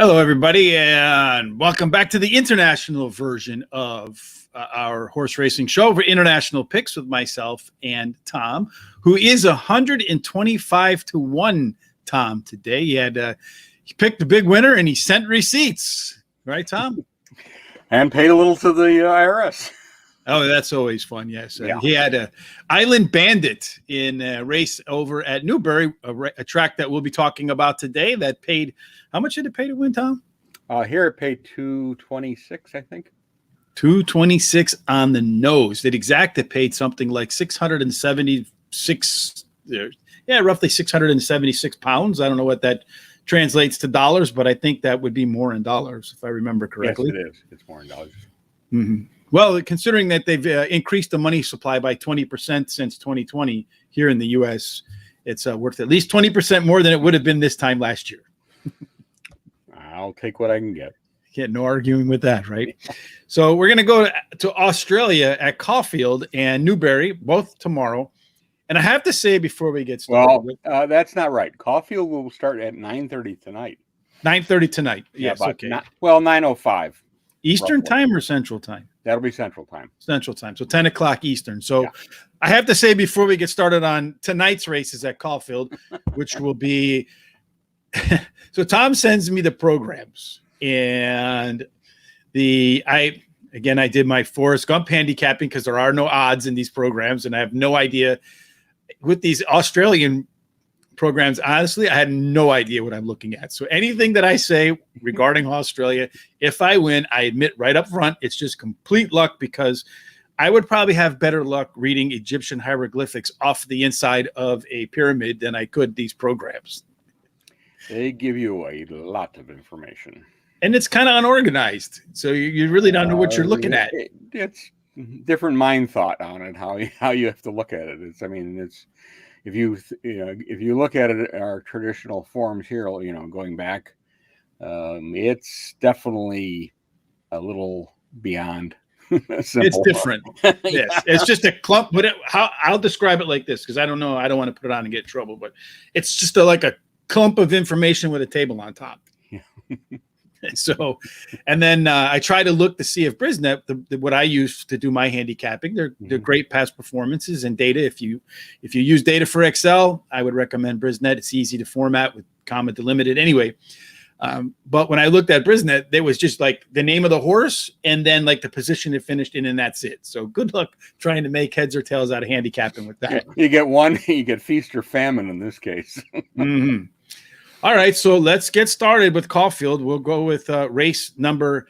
Hello, everybody, and welcome back to the international version of our horse racing show for International Picks with myself and Tom, who is 125 to 1, Tom, today. He picked the big winner, and he sent receipts. Right, Tom? And paid a little to the IRS. Oh, that's always fun, yes. Yeah. He had a Island Bandit in a race over at Newbury, a track that we'll be talking about today that paid – how much did it pay to win, Tom? Here it paid $226, I think. $226 on the nose. That Exacta paid something like 676, roughly 676 pounds. I don't know what that translates to dollars, but I think that would be more in dollars, if I remember correctly. Yes, it is. It's more in dollars. Mm-hmm. Well, considering that they've increased the money supply by 20% since 2020 here in the U.S., it's worth at least 20% more than it would have been this time last year. I'll take what I can get. Yeah, no arguing with that, right? So we're going to go to Australia at Caulfield and Newbury, both tomorrow. And I have to say before we get started. Well, that's not right. Caulfield will start at 9:30 tonight. 9:30 tonight. Yes, okay. 9:05. Eastern roughly. Time or Central Time? That'll be Central Time. Central Time. So 10 o'clock Eastern. So yeah. I have to say before we get started on tonight's races at Caulfield, which will be – so Tom sends me the programs, and I did my Forrest Gump handicapping because there are no odds in these programs, and I have no idea with these Australian programs. Honestly, I had no idea what I'm looking at. So anything that I say regarding Australia, if I win, I admit right up front, it's just complete luck, because I would probably have better luck reading Egyptian hieroglyphics off the inside of a pyramid than I could these programs. They give you a lot of information. And it's kind of unorganized. So you really don't know what you're looking at. It's different mind thought on it, how you have to look at it. If you look at it, our traditional forms here, going back, it's definitely a little beyond simple. It's different. Yes. It's just a clump. But I'll describe it like this, because I don't know. I don't want to put it on and get in trouble. But it's just like a clump of information with a table on top. Yeah. So, and then I try to look to see if Brisnet, what I use to do my handicapping, they're great past performances and data. If you use data for Excel, I would recommend Brisnet. It's easy to format with comma delimited anyway. But when I looked at Brisnet, there was just like the name of the horse and then like the position it finished in, and that's it. So good luck trying to make heads or tails out of handicapping with that. You get feast or famine in this case. Mm-hmm. All right, so let's get started with Caulfield. We'll go with race number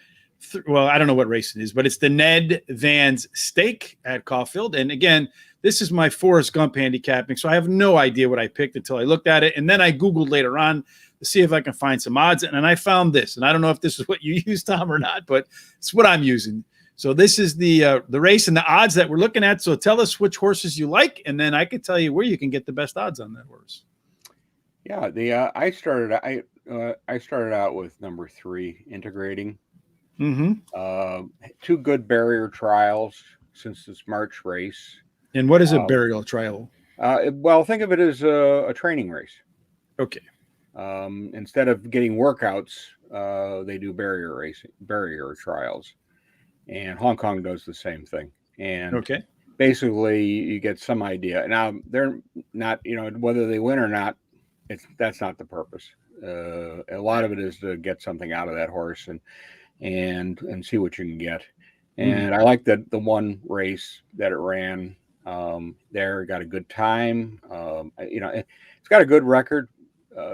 well, I don't know what race it is, but it's the Ned Vans Stake at Caulfield. And again, this is my Forrest Gump handicapping, so I have no idea what I picked until I looked at it. And then I Googled later on to see if I can find some odds. And I found this. And I don't know if this is what you use, Tom, or not, but it's what I'm using. So this is the race and the odds that we're looking at. So tell us which horses you like, and then I can tell you where you can get the best odds on that horse. Yeah, I started out with number 3, Integrating. Mm-hmm. 2 good barrier trials since this March race. And what is a burial trial? Well, think of it as a training race. Okay. Instead of getting workouts, they do barrier trials, and Hong Kong does the same thing. And okay, basically, you get some idea. Now they're not, whether they win or not. That's not the purpose. A lot of it is to get something out of that horse and see what you can get. And I like that the one race that it ran there, got a good time. It's got a good record.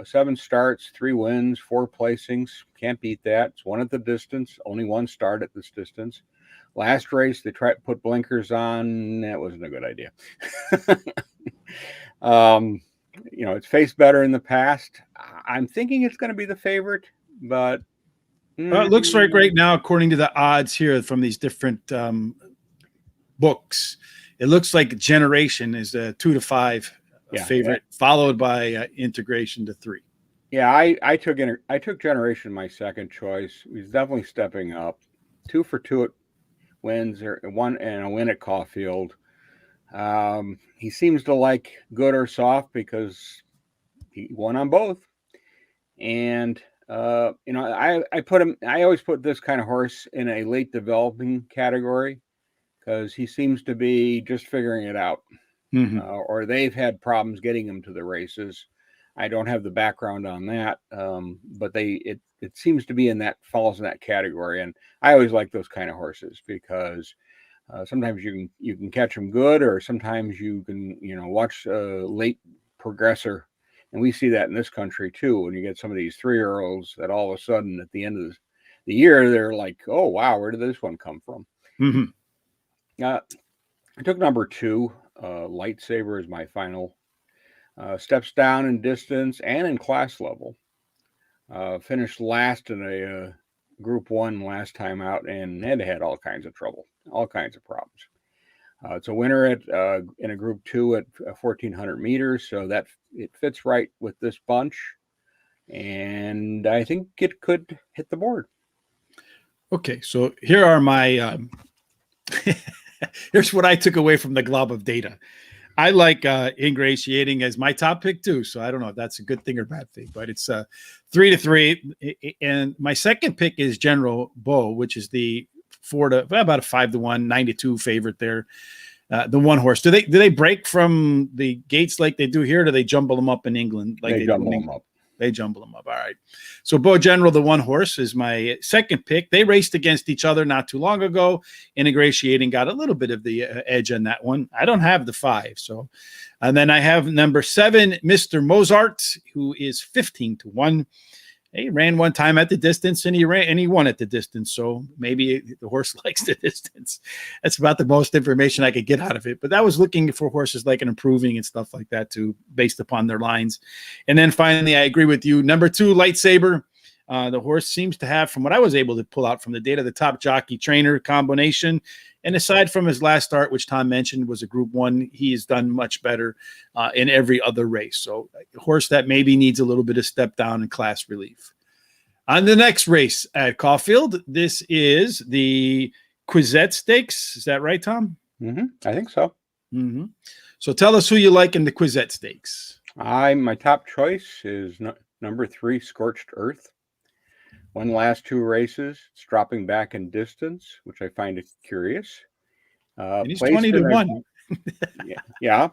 7 starts, 3 wins, 4 placings. Can't beat that. It's one at the distance. Only 1 start at this distance. Last race, they tried to put blinkers on. That wasn't a good idea. It's faced better in the past. I'm thinking it's going to be the favorite, but it looks like right now, according to the odds here from these different books, it looks like Generation is a 2 to 5 favorite, followed by Integration to 3. Yeah, I took Generation my second choice. He's definitely stepping up. 2 for 2 at wins, or 1 and a win at Caulfield. He seems to like good or soft because he won on both. And You know, I put him. I always put this kind of horse in a late developing category because he seems to be just figuring it out, or they've had problems getting him to the races. I don't have the background on that, but it seems to be falls in that category, and I always like those kind of horses because sometimes you can catch them good, or sometimes you can watch a late progressor. And we see that in this country too, when you get some of these 3-year-olds that all of a sudden at the end of the year, they're like, oh, wow, where did this one come from? I took number 2, Lightsaber is my final. Steps down in distance and in class level. Finished last in a Group 1 last time out and had all kinds of trouble, all kinds of problems. It's a winner in a Group 2 at 1,400 meters, so that it fits right with this bunch, and I think it could hit the board. Okay, so here are my here's what I took away from the glob of data. I like Ingratiating as my top pick too, so I don't know if that's a good thing or bad thing, but it's 3-3, and my second pick is General Bo, which is the about a 5-1, 9-2 favorite there. The one horse. Do they break from the gates like they do here? Or do they jumble them up in England? Like they jumble them up. They jumble them up. All right. So Bo General, the one horse, is my second pick. They raced against each other not too long ago. Ingratiating got a little bit of the edge on that one. I don't have the 5. So, and then I have number 7, Mr. Mozart, who is 15-1. He ran one time at the distance and he won at the distance. So maybe the horse likes the distance. That's about the most information I could get out of it. But that was looking for horses like an improving and stuff like that too, based upon their lines. And then finally, I agree with you. Number 2, Lightsaber. The horse seems to have, from what I was able to pull out from the data, the top jockey trainer combination. And aside from his last start, which Tom mentioned was a Group 1, he has done much better in every other race. So a horse that maybe needs a little bit of step down in class relief. On the next race at Caulfield, this is the Quezette Stakes. Is that right, Tom? I think so. So tell us who you like in the Quezette Stakes. My top choice is number 3, Scorched Earth. Won last 2 races. It's dropping back in distance, which I find curious. And he's 20-1. Yeah.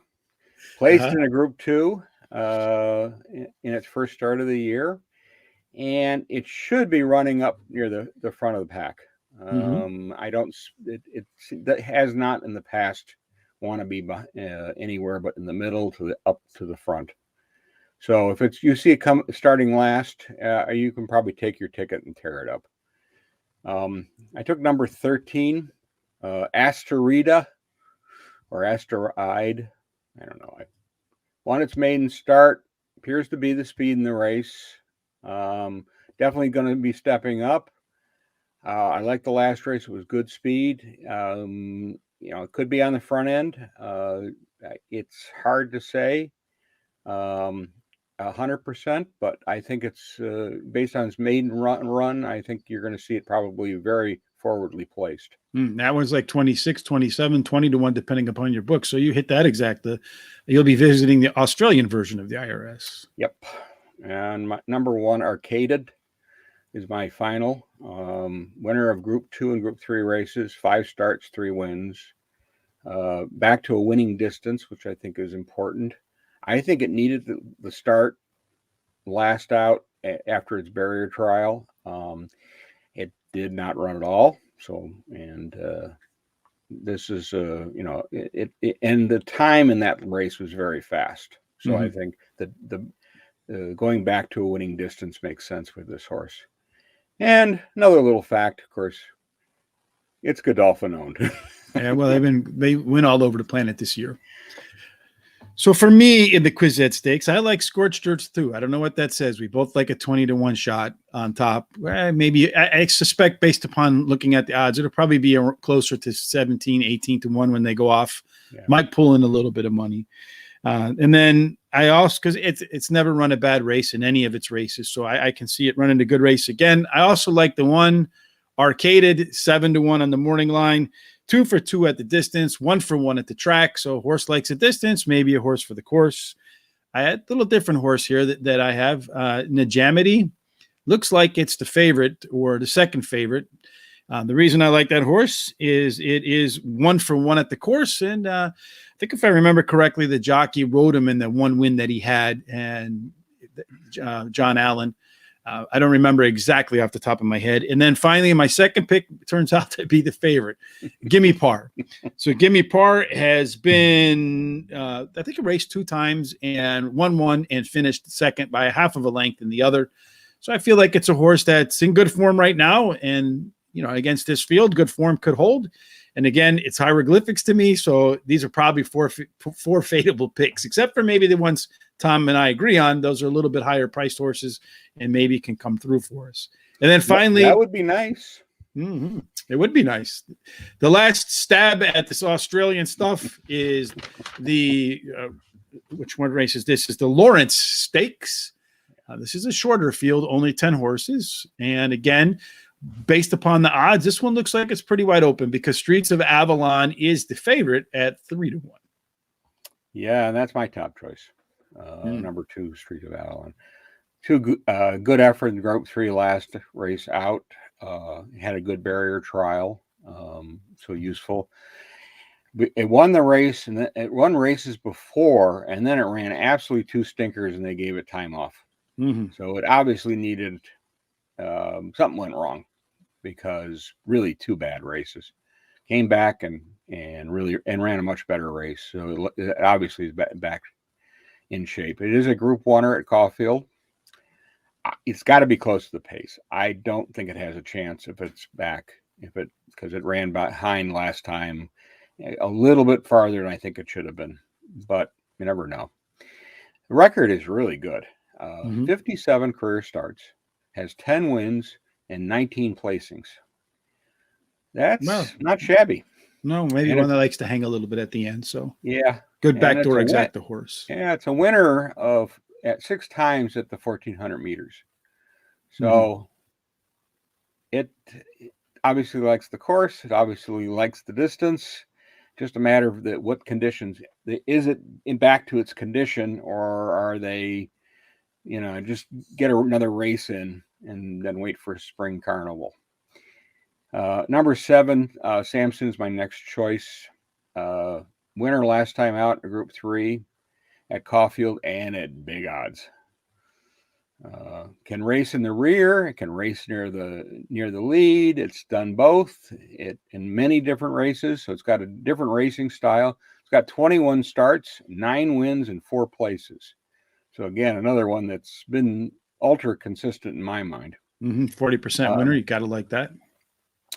Placed in a Group 2 in its first start of the year. And it should be running up near the front of the pack. I don't. That has not in the past want to be anywhere but in the middle up to the front. So if you see it starting last, you can probably take your ticket and tear it up. I took number 13, Asterida or Asteroid. I don't know. Won its maiden start. Appears to be the speed in the race. Definitely going to be stepping up. I like the last race. It was good speed. It could be on the front end. It's hard to say 100%, but I think it's based on its maiden run. I think you're going to see it probably very forwardly placed. That one's like 26, 27, 20-1, depending upon your book. So you hit that exact. You'll be visiting the Australian version of the IRS. Yep. And my number 1, Arcaded, is my final. Winner of Group 2 and Group 3 races, 5 starts, 3 wins. Back to a winning distance, which I think is important. I think it needed the start last out after its barrier trial. It did not run at all. So, and this is, and the time in that race was very fast. So I think that going back to a winning distance makes sense with this horse. And another little fact, of course, it's Godolphin owned. Yeah, well, they win all over the planet this year. So for me in the Quezette Stakes, I like Scorched Earth too. I don't know what that says. We both like a 20-1 shot on top. Maybe I suspect based upon looking at the odds, it'll probably be closer to 17, 18-1 when they go off. Yeah. Might pull in a little bit of money. And then I also, because it's never run a bad race in any of its races, so I can see it running a good race again. I also like the one Arcaded, 7-1 on the morning line, 2 for 2 at the distance, 1 for 1 at the track. So a horse likes a distance, maybe a horse for the course. I had a little different horse here that I have, Najamity. looks like it's the favorite or the second favorite. The reason I like that horse is it is 1-for-1 at the course. And I think if I remember correctly, the jockey rode him in the one win that he had, and John Allen. I don't remember exactly off the top of my head. And then finally, my second pick turns out to be the favorite, Gimme Par. So Gimme Par has been, I think, it raced 2 times and won one and finished second by a half of a length in the other. So I feel like it's a horse that's in good form right now. And, against this field, good form could hold. And again, it's hieroglyphics to me. So these are probably four fadeable picks, except for maybe the ones Tom and I agree on. Those are a little bit higher priced horses and maybe can come through for us. And then finally, that would be nice. Mm-hmm. It would be nice. The last stab at this Australian stuff is the, which one race is this? Is the Lawrence Stakes. This is a shorter field, only 10 horses. And again, based upon the odds, this one looks like it's pretty wide open because Streets of Avalon is the favorite at 3-1. Yeah, and that's my top choice. Number 2, Streets of Avalon. Good effort in Group 3 last race out. Had a good barrier trial, so useful. It won the race, and it won races before, and then it ran absolutely 2 stinkers, and they gave it time off. Mm-hmm. So it obviously needed something went wrong, because really 2 bad races. Came back and ran a much better race. So it obviously is back in shape. It is a Group 1er at Caulfield. It's got to be close to the pace. I don't think it has a chance if it's back, because it ran behind last time a little bit farther than I think it should have been, but you never know. The record is really good. 57 career starts, has 10 wins and 19 placings. That's not shabby. No, maybe one that likes to hang a little bit at the end. So yeah, good backdoor exacta horse. Yeah, it's a winner at 6 times at the 1400 meters. So it obviously likes the course. It obviously likes the distance. Just a matter of what conditions. Is it back to its condition, or are they, just get another race in and then wait for a spring carnival? Number 7, Samson's my next choice. Winner last time out in Group 3 at Caulfield and at big odds. Can race in the rear. It can race near the lead. It's done both in many different races. So it's got a different racing style. It's got 21 starts, 9 wins, and 4 places. So again, another one that's been ultra consistent in my mind. 40% winner. You got to like that.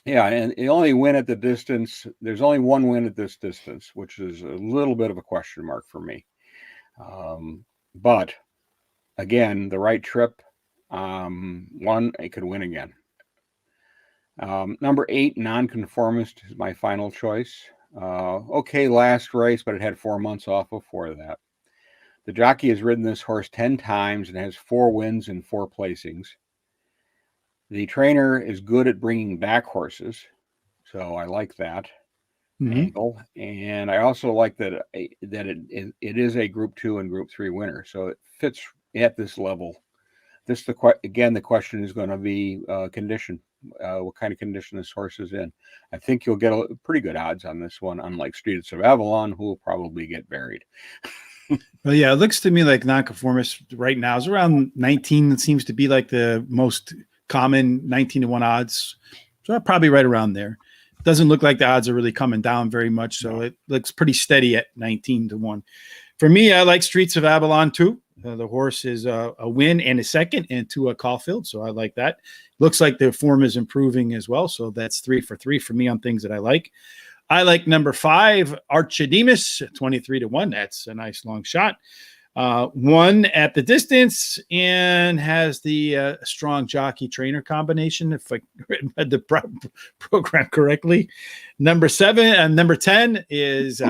Yeah, and the only win at the distance. There's only one win at this distance, which is a little bit of a question mark for me. But again, the right trip, it could win again. Number 8, Nonconformist is my final choice. Okay, last race, but it had 4 months off before that. The jockey has ridden this horse 10 times and has 4 wins and 4 placings. The trainer is good at bringing back horses, so I like that angle. And I also like that it is a Group 2 and Group 3 winner, so it fits at this level. The question is going to be condition. What kind of condition this horse is in. I think you'll get pretty good odds on this one, unlike Streets of Avalon, who will probably get buried. Well, yeah, it looks to me like Nonconformist right now is around 19. It seems to be like the most common 19-1 odds. So probably right around there. Doesn't look like the odds are really coming down very much. So it looks pretty steady at 19-1. For me, I like Streets of Avalon too. The horse is a win and a second and 2 at Caulfield. So I like that. Looks like the form is improving as well. So that's 3 for 3 for me on things that I like. I like number 5, Archidemus, 23-1. That's a nice long shot. 1 at the distance and has the strong jockey trainer combination, if I read the program correctly. Number 7 and number 10 is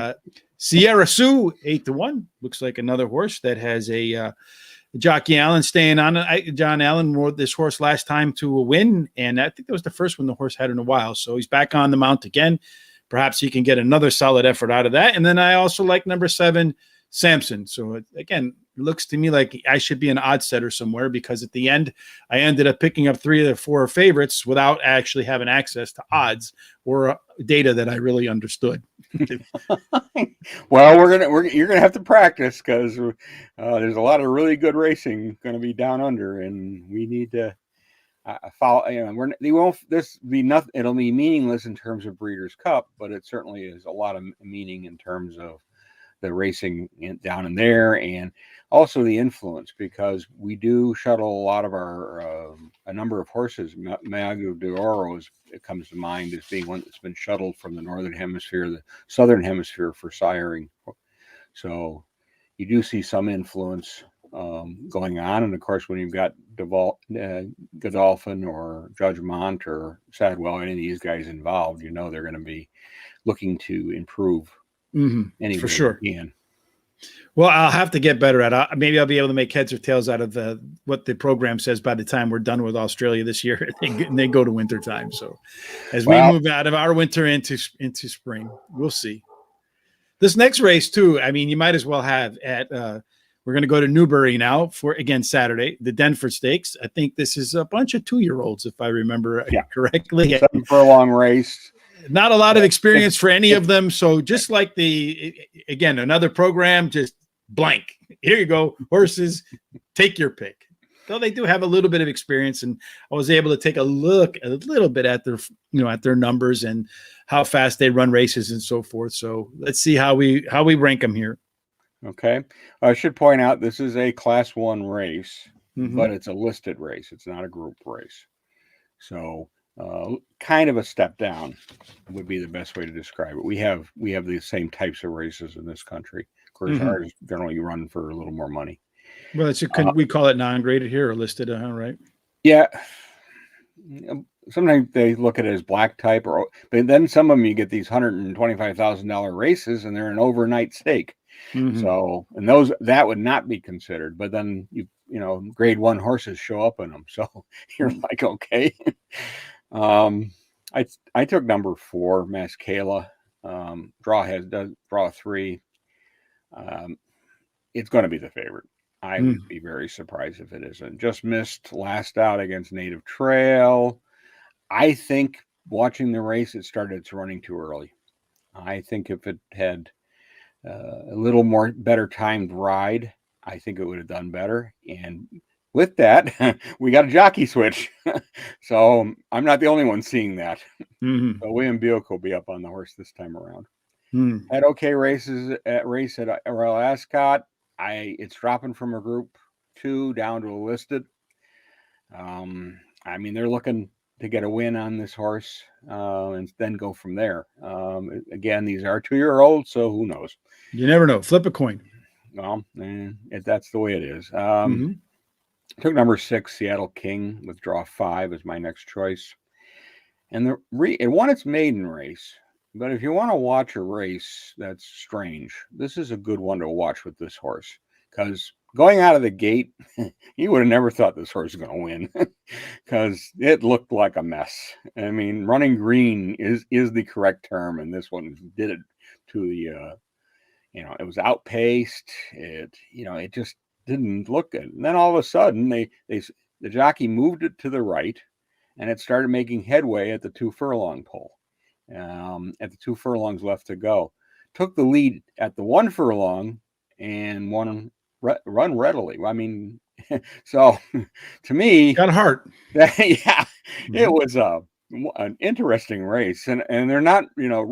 Sierra Sioux, 8-1. Looks like another horse that has a Jockey Allen staying on it. John Allen rode this horse last time to a win, and I think that was the first one the horse had in a while. So he's back on the mount again. Perhaps he can get another solid effort out of that. And then I also like number 7, Samson. So again, It looks to me like I should be an odd setter somewhere, because at the end, I ended up picking up 3 of the 4 favorites without actually having access to odds or data that I really understood. Well, you're gonna have to practice, because there's a lot of really good racing going to be down under, and we need to follow. We won't. This be nothing. It'll be meaningless in terms of Breeders' Cup, but it certainly is a lot of meaning in terms of the racing down in there, and also the influence, because we do shuttle a lot of our a number of horses. Mago de Oro it comes to mind as being one that's been shuttled from the northern hemisphere, the southern hemisphere for siring. So you do see some influence going on, and of course, when you've got Godolphin or Judgmont or Sadwell, any of these guys involved, you know they're going to be looking to improve. For sure. Can. Well, I'll have to get better at it. Maybe I'll be able to make heads or tails out of what the program says by the time we're done with Australia this year. And they go to winter time. So as we move out of our winter into spring, we'll see. This next race too, I mean, you might as well have at we're going to go to Newbury now for, again, Saturday, the DENFORD Stakes. I think this is a bunch of 2-year-olds, if I remember correctly. 7 furlong race. Not a lot of experience for any of them. So just like again, another program, just blank. Here you go, horses, take your pick. Though they do have a little bit of experience, and I was able to take a little bit at their, at their numbers and how fast they run races and so forth. So let's see how we rank them here. Okay. I should point out this is a Class 1 race, but it's a listed race. It's not a group race. So kind of a step down would be the best way to describe it. We have the same types of races in this country. Of course, ours generally run for a little more money. Well, we call it non-graded here or listed, right? Yeah. Sometimes they look at it as black type, but then some of them you get these $125,000 races, and they're an overnight stake. So, and that would not be considered. But then grade 1 horses show up in them, so you're like, okay. I took number 4, Mascala. Draw 3. It's going to be the favorite. I would be very surprised if it isn't. Just missed last out against Native Trail. I think watching the race, it started its running too early. I think if it had a little more better timed ride, I think it would have done better. And with that, we got a jockey switch. So I'm not the only one seeing that. So William Buick will be up on the horse this time around. Had okay race at Royal Ascot. It's dropping from a group 2 down to a listed. I mean, they're looking to get a win on this horse and then go from there. Again, these are 2-year-olds, so who knows? You never know. Flip a coin. Well, that's the way it is. Took number 6, Seattle King, with draw 5 as my next choice. And it won its maiden race. But if you want to watch a race that's strange, this is a good one to watch with this horse. Because going out of the gate, you would have never thought this horse was going to win. Because it looked like a mess. I mean, running green is the correct term. And this one did it to the, it was outpaced. It just didn't look good. And then all of a sudden, the jockey moved it to the right. And it started making headway at the 2 furlong pole. At the 2 furlongs left to go, took the lead at the 1 furlong and run readily. I mean, so to me, got heart. It was an interesting race, and they're not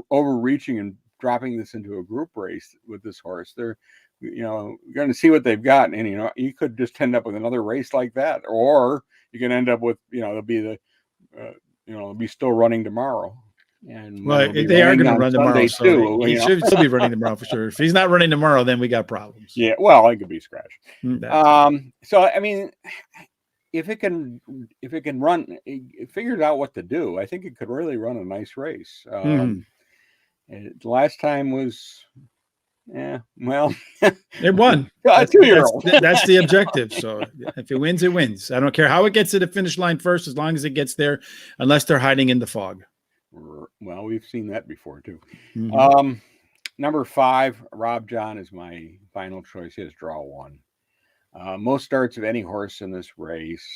overreaching and dropping this into a group race with this horse. They're going to see what they've got, and you could just end up with another race like that, or you can end up with they'll be they'll be still running tomorrow. And they are going to run tomorrow, so he should still be running tomorrow for sure. If he's not running tomorrow, then we got problems. Yeah, well, it could be scratched. So I mean, if it can run, it figures out what to do. I think it could really run a nice race. Last time was, well, it won. A 2-year-old. That's the objective. So if it wins, it wins. I don't care how it gets to the finish line first, as long as it gets there, unless they're hiding in the fog. Well, we've seen that before too. Number 5, Rob John is my final choice. He has draw 1. Most starts of any horse in this race.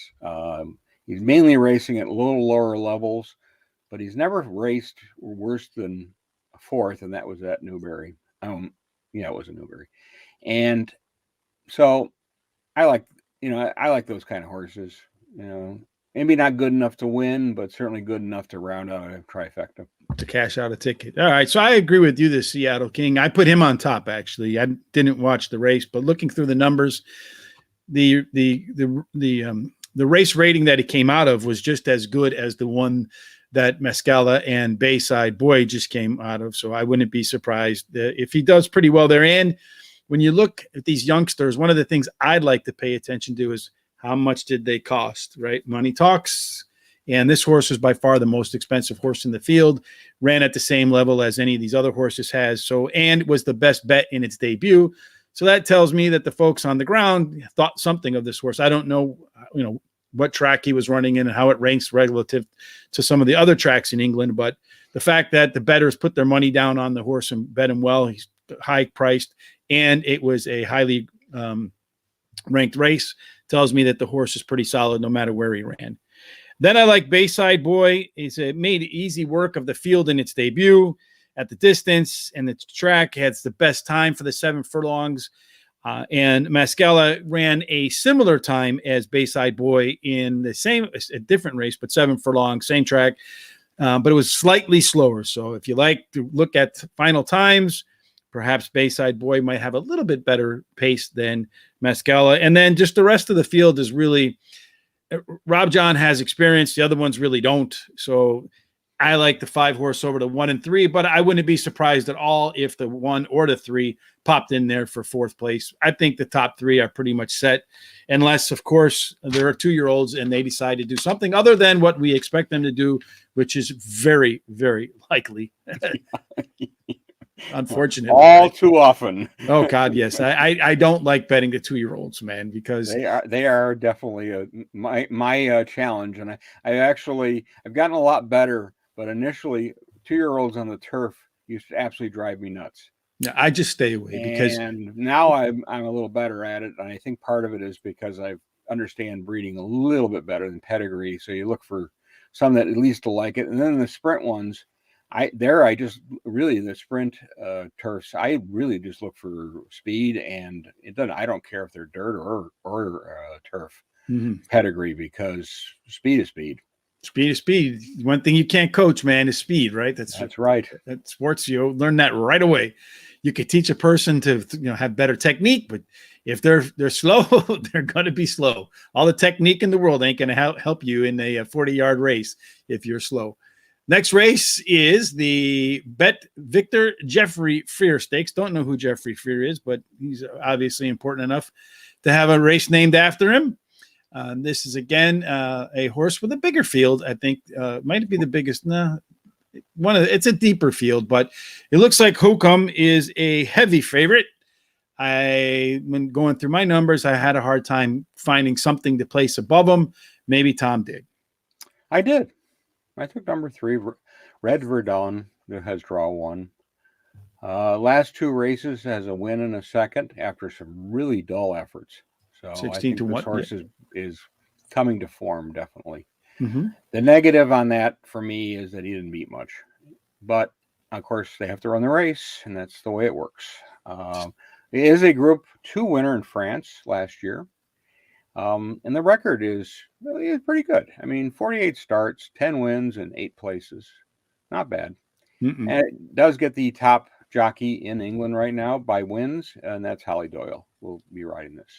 He's mainly racing at a little lower levels, but he's never raced worse than a fourth, and that was at Newbury. Yeah, it was a Newbury. And so I like those kind of horses. Maybe not good enough to win, but certainly good enough to round out a trifecta. To cash out a ticket. All right. So I agree with you, the Seattle King. I put him on top, actually. I didn't watch the race, but looking through the numbers, the race rating that he came out of was just as good as the one that Mescala and Bayside Boy just came out of. So I wouldn't be surprised if he does pretty well there. And when you look at these youngsters, one of the things I'd like to pay attention to is how much did they cost, right? Money talks. And this horse was by far the most expensive horse in the field, ran at the same level as any of these other horses has. So, and was the best bet in its debut. So that tells me that the folks on the ground thought something of this horse. I don't know, what track he was running in and how it ranks relative to some of the other tracks in England. But the fact that the bettors put their money down on the horse and bet him well, he's high priced, and it was a highly ranked race, tells me that the horse is pretty solid no matter where he ran. Then I like Bayside Boy. It made easy work of the field in its debut at the distance and the track. It has the best time for the 7 furlongs. And Mescala ran a similar time as Bayside Boy in a different race, but 7 furlongs, same track, but it was slightly slower. So if you like to look at final times, perhaps Bayside Boy might have a little bit better pace than Mescala. And then just the rest of the field is really, Rob John has experience. The other ones really don't. So I like the 5 horse over the 1 and 3, but I wouldn't be surprised at all if the 1 or the 3 popped in there for 4th place. I think the top 3 are pretty much set, unless, of course, there are 2-year-olds and they decide to do something other than what we expect them to do, which is very, very likely. Unfortunately, all too often. Oh God, yes. I don't like betting the 2-year-olds, man, because they are definitely my challenge, and I've gotten a lot better. But initially, 2-year-olds on the turf used to absolutely drive me nuts. Yeah, I just stay away because now I'm a little better at it, and I think part of it is because I understand breeding a little bit better than pedigree. So you look for some that at least will like it, and then the sprint ones. The sprint turfs, I really just look for speed, and I don't care if they're dirt or turf pedigree, because speed is speed. Speed is speed. One thing you can't coach, man, is speed, right? That's right. That sports, you learn that right away. You could teach a person to have better technique, but if they're slow, they're going to be slow. All the technique in the world ain't going to help you in a 40-yard race if you're slow. Next race is the Bet Victor Geoffrey Freer Stakes. Don't know who Geoffrey Freer is, but he's obviously important enough to have a race named after him. This is, again, a horse with a bigger field. I think might be the biggest. No, it's a deeper field, but it looks like Hokum is a heavy favorite. When going through my numbers, I had a hard time finding something to place above him. Maybe Tom did. I did. I took number 3, Red Verdun, that has draw 1. Last 2 races has a win and a second after some really dull efforts. So 16 to 1. This horse is coming to form, definitely. Mm-hmm. The negative on that for me is that he didn't beat much. But, of course, they have to run the race, and that's the way it works. He is a Group 2 winner in France last year. And the record is pretty good. I mean, 48 starts, 10 wins, and 8 places. Not bad. Mm-mm. And it does get the top jockey in England right now by wins, and that's Holly Doyle. Will be riding this.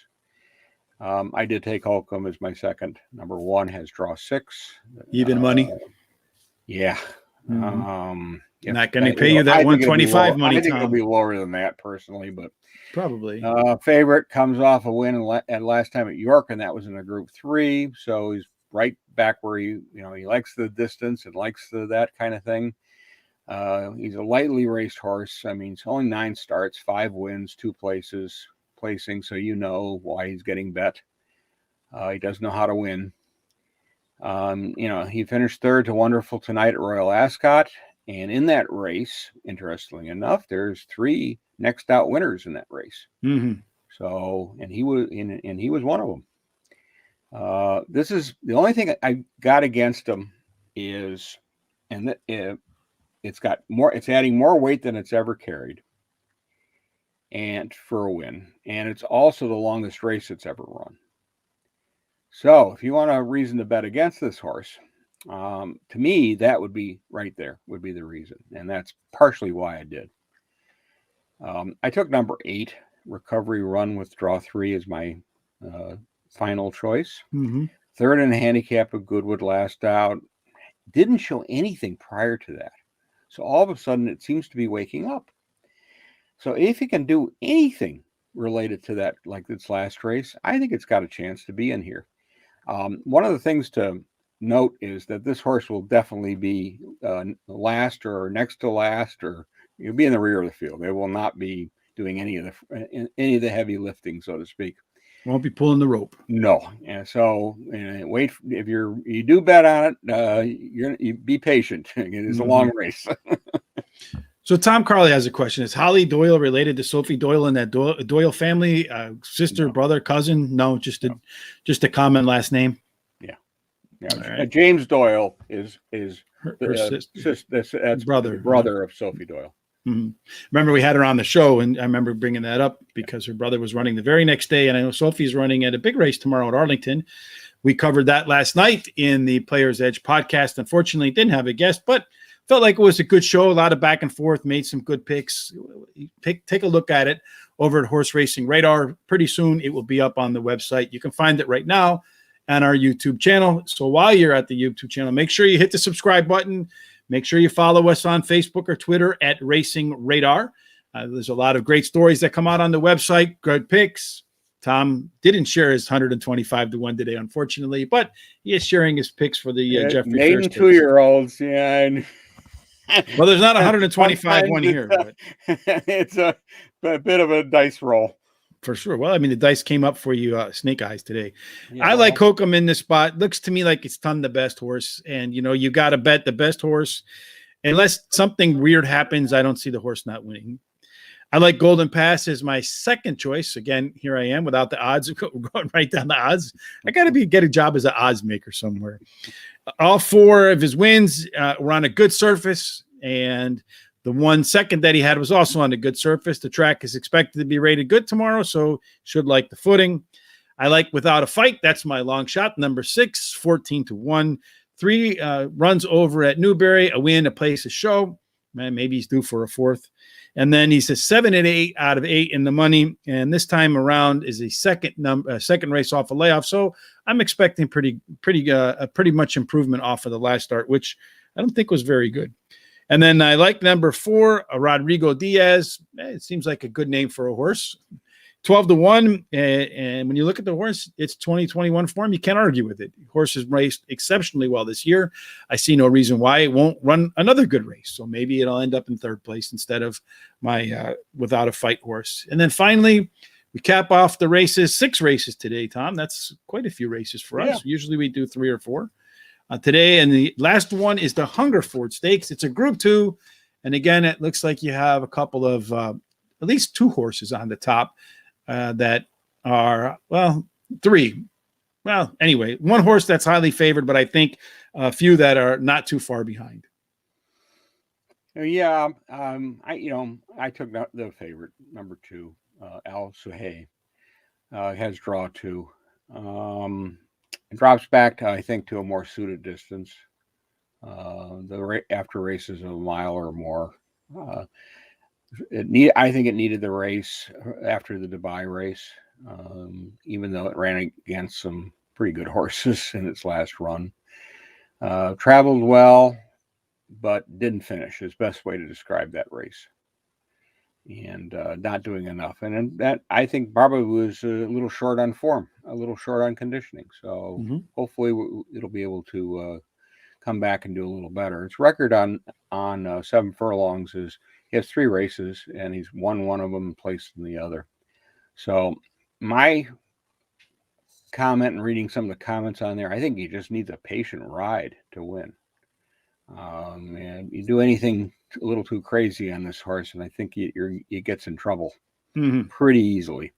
I did take Holcomb as my second. Number 1 has draw 6. Even money. Yeah. Mm-hmm. Not going to pay you that 125 money. I think it'll be lower than that personally, but probably. Favorite comes off a win at last time at York, and that was in a Group 3. So he's right back where he likes the distance and likes that kind of thing. He's a lightly raced horse. I mean, it's only 9 starts, 5 wins, 2 placing. So why he's getting bet. He does know how to win. He finished 3rd to Wonderful Tonight at Royal Ascot. And in that race, interestingly enough, there's 3 next out winners in that race. Mm-hmm. So, and he was one of them. This is the only thing I got against him is, it's adding more weight than it's ever carried, and for a win, and it's also the longest race it's ever run. So, if you want a reason to bet against this horse, to me, that would be right there, would be the reason. And that's partially why I did. I took number 8, Recovery Run with draw 3 as my final choice. Mm-hmm. Third in the handicap of Goodwood Last Out. Didn't show anything prior to that. So all of a sudden, it seems to be waking up. So if it can do anything related to that, like this last race, I think it's got a chance to be in here. One of the things to note is that this horse will definitely be last or next to last, or you'll be in the rear of the field. They will not be doing any of the heavy lifting, so to speak. Won't be pulling the rope. No, and so wait. If you do bet on it, you be patient. It is a long race. So Tom Carley has a question. Is Holly Doyle related to Sophie Doyle and that Doyle family? Sister, brother, cousin? No, just a common last name. Yeah. Right. James Doyle is her that's brother of Sophie Doyle. Mm-hmm. Remember, we had her on the show, and I remember bringing that up because her brother was running the very next day, and I know Sophie's running at a big race tomorrow at Arlington. We covered that last night in the Players Edge podcast. Unfortunately, didn't have a guest, but felt like it was a good show. A lot of back and forth, made some good picks. Take a look at it over at Horse Racing Radar. Pretty soon, it will be up on the website. You can find it right now on our YouTube channel. So while you're at the YouTube channel, make sure you hit the subscribe button. Make sure you follow us on Facebook or Twitter at Racing Radar. There's a lot of great stories that come out on the website. Good picks. Tom didn't share his 125-1 today, unfortunately, but he is sharing his picks for the Jeffrey Maiden 2-year-olds. Yeah. Well, there's not 125-1 here, but it's a bit of a dice roll. For sure. Well, I mean, the dice came up for you, Snake Eyes today. Yeah, I like Hokum in this spot. Looks to me like it's Ton the best horse. And, you got to bet the best horse. Unless something weird happens, I don't see the horse not winning. I like Golden Pass as my second choice. Again, here I am without the odds. Going right down the odds. I got to get a job as an odds maker somewhere. All 4 of his wins were on a good surface. And the 1 second that he had was also on a good surface. The track is expected to be rated good tomorrow, so should like the footing. I like Without a Fight. That's my long shot. Number 6, 14-1. 3 runs over at Newbury. A win, a place, a show. Man, maybe he's due for a 4th. And then he says 7 and 8 out of 8 in the money. And this time around is a second race off a layoff. So I'm expecting pretty much improvement off of the last start, which I don't think was very good. And then I like number 4, Rodrigo Diaz. It seems like a good name for a horse. 12-1. And when you look at the horse, it's 2021 form. You can't argue with it. Horse has raced exceptionally well this year. I see no reason why it won't run another good race. So maybe it'll end up in 3rd place instead of my Without a Fight horse. And then finally, we cap off the races. 6 races today, Tom. That's quite a few races for us. Usually we do 3 or 4. Today, and the last one is the Hungerford Stakes. It's a Group 2, and again, it looks like you have a couple of at least 2 horses on the top that are 3. Well, anyway, 1 horse that's highly favored, but I think a few that are not too far behind. Yeah, I took the favorite, number 2, Al Suhay, has draw 2. It drops back, I think, to a more suited distance. After races of a mile or more, I think it needed the race after the Dubai race, even though it ran against some pretty good horses in its last run. Traveled well, but didn't finish. Is best way to describe that race. And not doing enough. And that, I think, probably was a little short on form, a little short on conditioning. So hopefully it'll be able to come back and do a little better. Its record on 7 furlongs is he has 3 races, and he's won 1 of them and placed in the other. So my comment and reading some of the comments on there, I think he just needs a patient ride to win. And you do anything a little too crazy on this horse, and I think he gets in trouble pretty easily.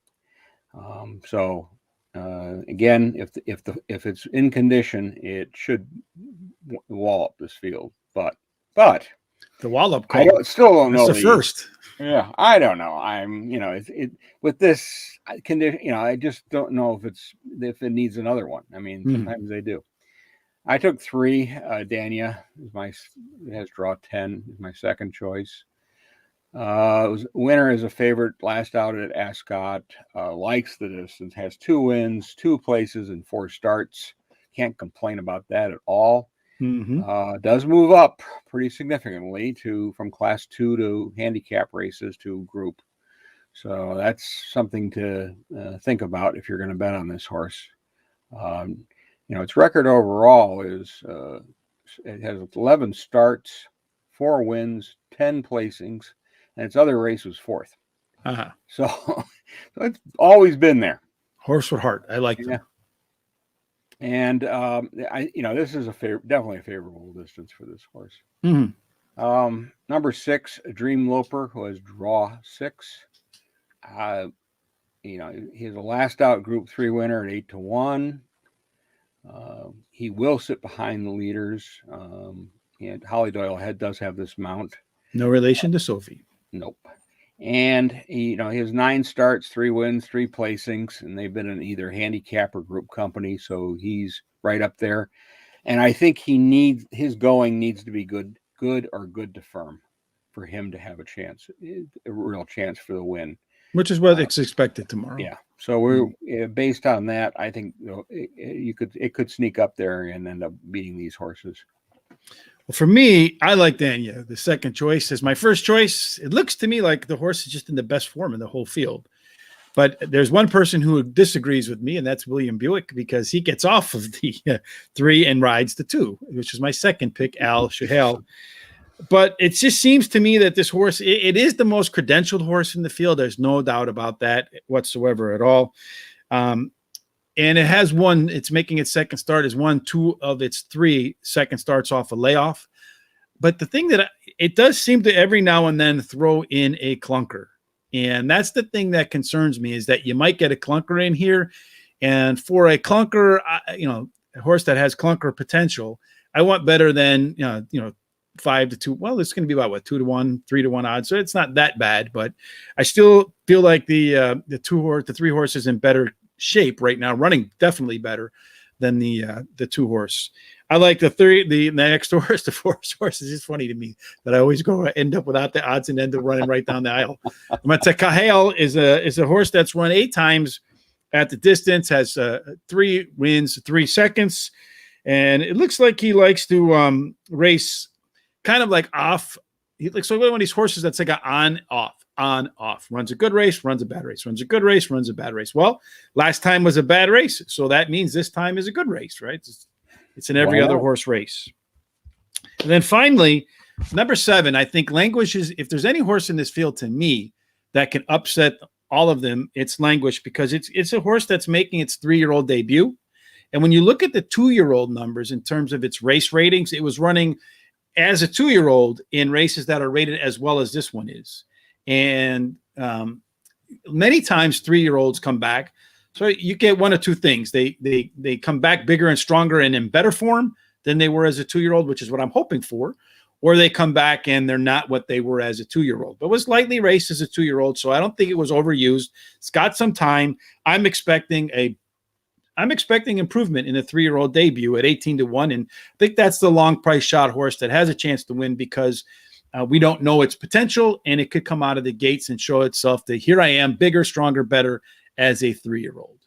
So again, if it's in condition, it should wallop this field. But The wallop I call. still don't That's know the first. Yeah, I don't know. I'm, with this condition, I just don't know if it needs another one. I mean, sometimes they do. I took 3. Dania has draw 10 is my second choice. Winner is a favorite. Last out at Ascot. Likes the distance. Has 2 wins, 2 places, and 4 starts. Can't complain about that at all. Does move up pretty significantly from class 2 to handicap races to group. So that's something to think about if you're going to bet on this horse. Its record overall is it has 11 starts, 4 wins, 10 placings, and its other race was 4th. So it's always been there. Horse with heart. I like them. And this is definitely a favorable distance for this horse. Number 6, Dream Loper, who has draw 6. He's a last out Group 3 winner at 8-1. He will sit behind the leaders. And Holly Doyle does have this mount. No relation to Sophie. Nope. And he has 9 starts, 3 wins, 3 placings, and they've been in either handicap or group company, so he's right up there. And I think his going needs to be good or good to firm for him to have a real chance for the win. Which is what it's expected tomorrow. Yeah. So we're based on that. I think it could sneak up there and end up beating these horses. Well, for me, I like Dania. The second choice is my first choice. It looks to me like the horse is just in the best form in the whole field. But there's one person who disagrees with me, and that's William Buick, because he gets off of the 3 and rides the 2, which is my second pick, Al Shahel. But it just seems to me that this horse, it is the most credentialed horse in the field. There's no doubt about that whatsoever at all. And it has it's making its second start, has won 2 of its 3 second starts off a layoff. But the thing that it does seem to every now and then throw in a clunker. And that's the thing that concerns me, is that you might get a clunker in here. And for a clunker, a horse that has clunker potential, I want better than, 5-2. Well, it's going to be about 2-1, 3-1 odds. So it's not that bad, but I still feel like the 3 horses in better shape right now, running definitely better than the 2 horse. I like the next horse, the 4 horse. Is just funny to me that I always end up without the odds and end up running right down the aisle. Caulfield is a horse that's run 8 times at the distance, has 3 wins, 3 seconds, and it looks like he likes to race kind of like off. He looks like one of these horses that's like an on off, runs a good race, runs a bad race, runs a good race, runs a bad race. Well, last time was a bad race, so that means this time is a good race, right? It's in every other horse race. And then finally, number 7, I think Languish if there's any horse in this field to me that can upset all of them, it's Languish, because it's a horse that's making its 3-year-old debut. And when you look at the 2-year-old numbers in terms of its race ratings, it was running as a 2-year-old in races that are rated as well as this one is. And many times 3-year-olds come back. So you get one of 2 things. They come back bigger and stronger and in better form than they were as a 2-year-old, which is what I'm hoping for. Or they come back and they're not what they were as a 2-year-old. But it was lightly raced as a 2-year-old, so I don't think it was overused. It's got some time. I'm expecting improvement in a 3-year-old debut at 18-1, and I think that's the long price shot horse that has a chance to win, because we don't know its potential, and it could come out of the gates and show itself that here I am, bigger, stronger, better as a 3-year-old.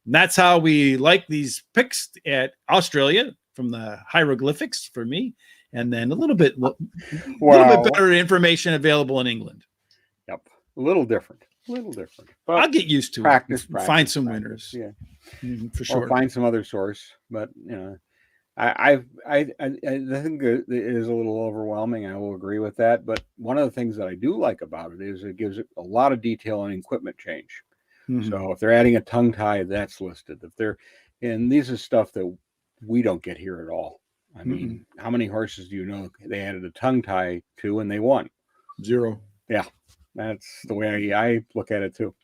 And that's how we like these picks at Australia from the hieroglyphics for me, and then a little bit better information available in England. Yep, a little different. But I'll get used to practice, find some winners. Yeah, for sure. Or find some other source. But I think it is a little overwhelming. I will agree with that. But one of the things that I do like about it is it gives it a lot of detail on equipment change. So if they're adding a tongue tie, that's listed. And these is stuff that we don't get here at all. I mean, how many horses do you know they added a tongue tie to and they won? 0. Yeah, that's the way I look at it too.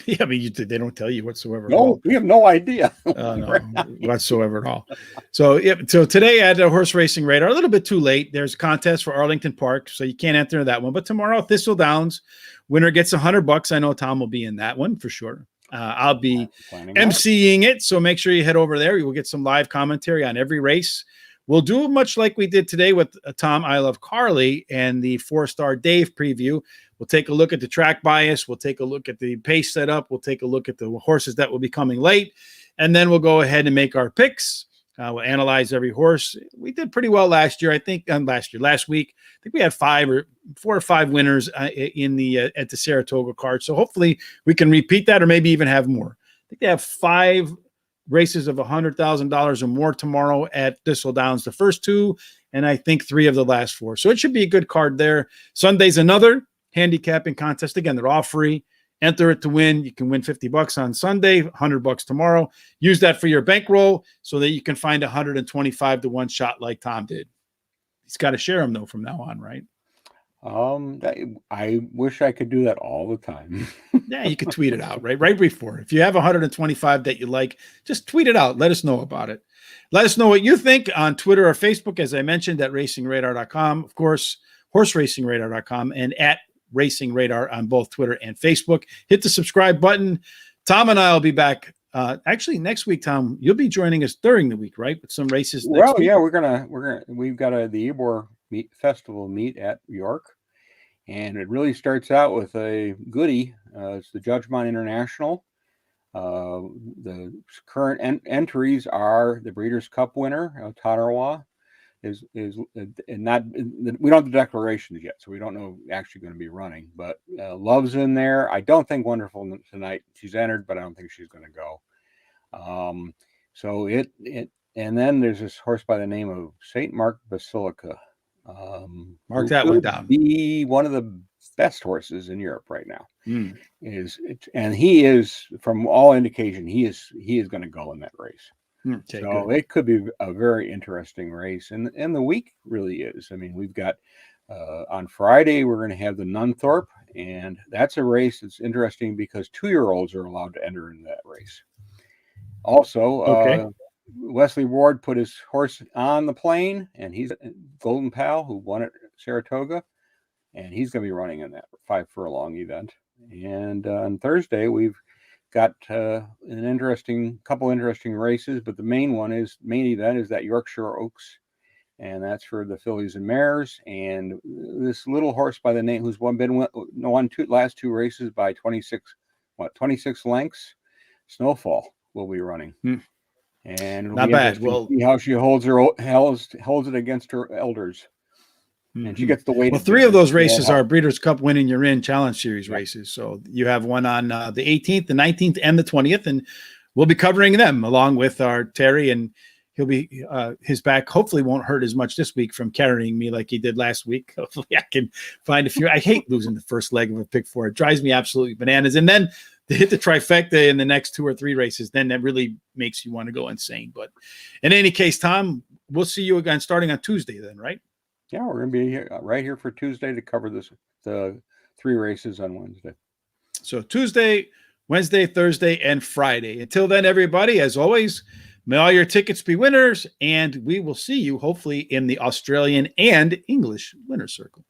Yeah, I mean, they don't tell you whatsoever. No, we have no idea. No, whatsoever at all. So, so today at the Horse Racing Radar, a little bit too late. There's a contest for Arlington Park, so you can't enter that one. But tomorrow, Thistle Downs, winner gets $100. I know Tom will be in that one for sure. I'll be emceeing it, so make sure you head over there. You will get some live commentary on every race. We'll do much like we did today with Tom I Love Carly and the 4-Star Dave preview. We'll take a look at the track bias. We'll take a look at the pace setup. We'll take a look at the horses that will be coming late. And then we'll go ahead and make our picks. We'll analyze every horse. We did pretty well last year, I think. Last week, I think we had 4 or 5 winners in the at the Saratoga card. So hopefully we can repeat that, or maybe even have more. I think they have 5 races of $100,000 or more tomorrow at Thistle Downs, the first 2, and I think 3 of the last 4. So it should be a good card there. Sunday's another handicapping contest. Again, they're all free. Enter it to win. You can win $50 on Sunday, $100 tomorrow. Use that for your bankroll so that you can find 125 to 1 shot like Tom did. He's got to share them though from now on, right? I wish I could do that all the time. Yeah, you could tweet it out right before. If you have 125 that you like, just tweet it out. Let us know about it. Let us know what you think on Twitter or Facebook, as I mentioned, at racingradar.com, of course, horseracingradar.com, and at Racing Radar on both Twitter and Facebook. Hit the subscribe button. Tom and I will be back. Actually, next week, Tom, you'll be joining us during the week, right? With some races. Well, yeah, we've got the Ybor Festival meet at York, and it really starts out with a goodie. It's the Judgmont International. The current entries are the Breeders' Cup winner, Tanawa, is not. We don't have the declarations yet, so we don't know actually going to be running. But Love's in there. I don't think Wonderful tonight. She's entered, but I don't think she's going to go. So and then there's this horse by the name of Saint Mark Basilica. Mark that one down. Be one of the best horses in Europe right now. And he is, from all indication, he is going to go in that race. So it could be a very interesting race, and the week really is. I mean, we've got on Friday we're going to have the Nunthorpe, and that's a race that's interesting because 2-year-olds are allowed to enter in that race. Also, Wesley Ward put his horse on the plane, and he's Golden Pal, who won at Saratoga, and he's going to be running in that 5 furlong event. And on Thursday we've got couple interesting races, but the main event is that Yorkshire Oaks, and that's for the fillies and mares. And this little horse by the name who's won last 2 races by 26 lengths, Snowfall, will be running. And not bad. We'll see how she holds it against her elders. And she gets the weight. Well, 3 of those races are Breeders' Cup winning you're in Challenge Series races. So you have one on the 18th, the 19th, and the 20th, and we'll be covering them along with our Terry, and he'll be his back hopefully won't hurt as much this week from carrying me like he did last week. Hopefully I can find a few. I hate losing the first leg of a pick 4. It drives me absolutely bananas. And then to hit the trifecta in the next 2 or 3 races, then that really makes you want to go insane. But in any case, Tom, we'll see you again starting on Tuesday then, right? Yeah, we're going to be right here for Tuesday to cover the 3 races on Wednesday. So Tuesday, Wednesday, Thursday, and Friday. Until then, everybody, as always, may all your tickets be winners, and we will see you hopefully in the Australian and English winner's circle.